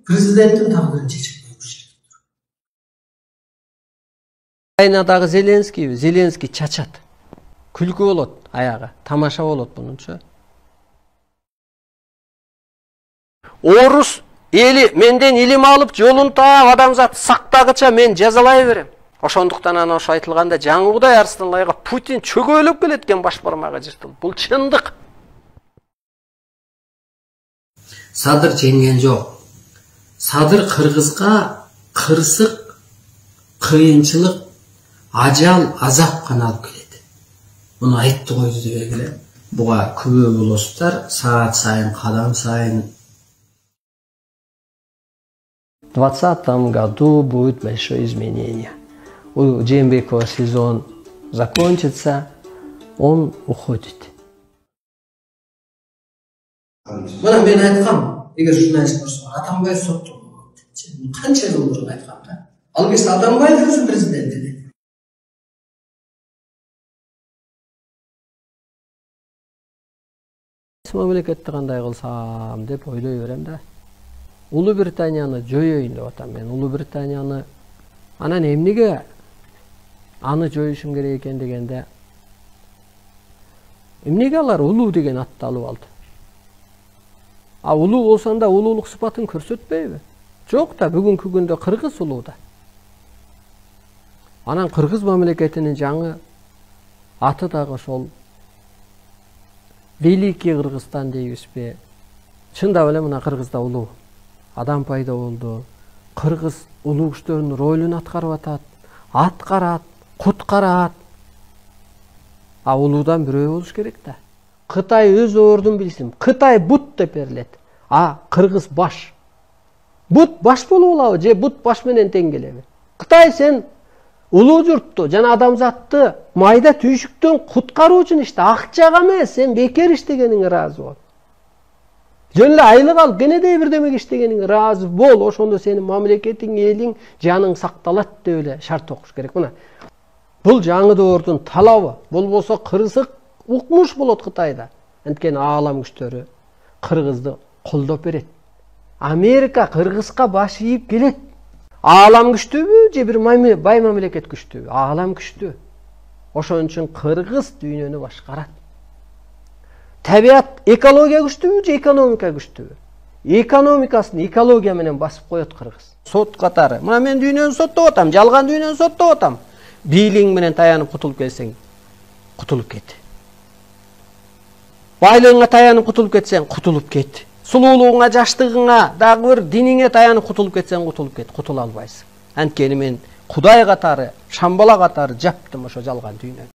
Президенттин тагдырын чечип коюш керек. Украинадагы Зеленский чачат. Күлкү болот аягы, тамаша болот бунунча. Орус эли менден илим алып, жолун таап адамзат сактагыча мен жазалай берем. Ошондуктан ана ошо айтылганда жаңгыдай Арсылайга Путин чөгөлөп келет экен баш бармагы жыртылып. Бул чындык. Садыр жеңген жок. Садыр Кыргызга кырсык, кыйынчылык, ажал, азап гана алып келет. Муну айтты койду деп эле. Буга күбө болосуздар, саат сайын, кадам сайын. В 2020 году будет большое изменение. У Жээнбекова сезон закончится, он уходит. Мына мен айткам, эгер журналист болсо, Атамбаев соттолгон деп. Канча жыл мурун айткам да. Ал кезде Атамбаев өзү президент эди. Мамлекетти кандай кылсам деп ойлой берем да. Улуу Британияны жоюйын деп атам мен. Улуу Британияны анан эмнеге аны жоюшум керек экен дегенде, эмнеге алар улуу деген атты алып алды? А улуу болсоң да улуулук сыпатын көрсөтпөйбү? Жок да, бүгүнкү күндө Кыргыз улуу да. Анан Кыргыз мамлекетинин жаңы аты дагы ошол Великий Кыргызстан дейбизби? Чындап эле мына Кыргызда улуу адам пайда болду. Кыргыз улуу күчтөрүнүн ролун аткарып атат, аткарат, куткарат. А улуудан бирөө болуш керек да. Кытай өз ордун билсин. Кытай бут деп берилет. А Кыргыз баш. Бут баш болуп алабы же бут баш менен тең келеби? Кытай сен улуу журтту жана адамзатты майда түйшүктөн куткаруу үчүн иште, акчага эмес, сен бекер иштегениңе ыраазы бол. Жөн эле айлык алып, кенедей бирдемеге иштегениңе ыраазы бол, ошондо сенин мамлекетиң, элиң, жаның сакталат деп эле шарт окуш керек. Мына бул жаңы доордун талабы. Болбосо кырсык укмуш болот Кытайда. Анткени аалам күчтөрү Кыргызды колдоп берет. Америка Кыргызга баш ийип келет. Аалам күчтүүбү же бир бай мамлекет күчтүүбү? Аалам күчтүү. Ошон үчүн Кыргыз дүйнөнү башкарат. Табиат экология күчтүүбү же экономика күчтүүбү? Экономикасын экология менен басып коет Кыргыз. Сот катары. Мына мен дүйнөнү соттоп атам, жалган дүйнөнү соттоп атам. Бийлиң менен таянып кутулуп келсең, кутулуп кет. Байлыгыңа таянып кутулуп кетсең, кутулуп кет. Сулуулугуңа, жаштыгыңа, дагы бир диниңе таянып кутулуп кетсең, кутулуп кет. Кутула албайсың. Анткени мен Кудай катары, Шамбала катары жаптым ошо жалган дүйнөнү.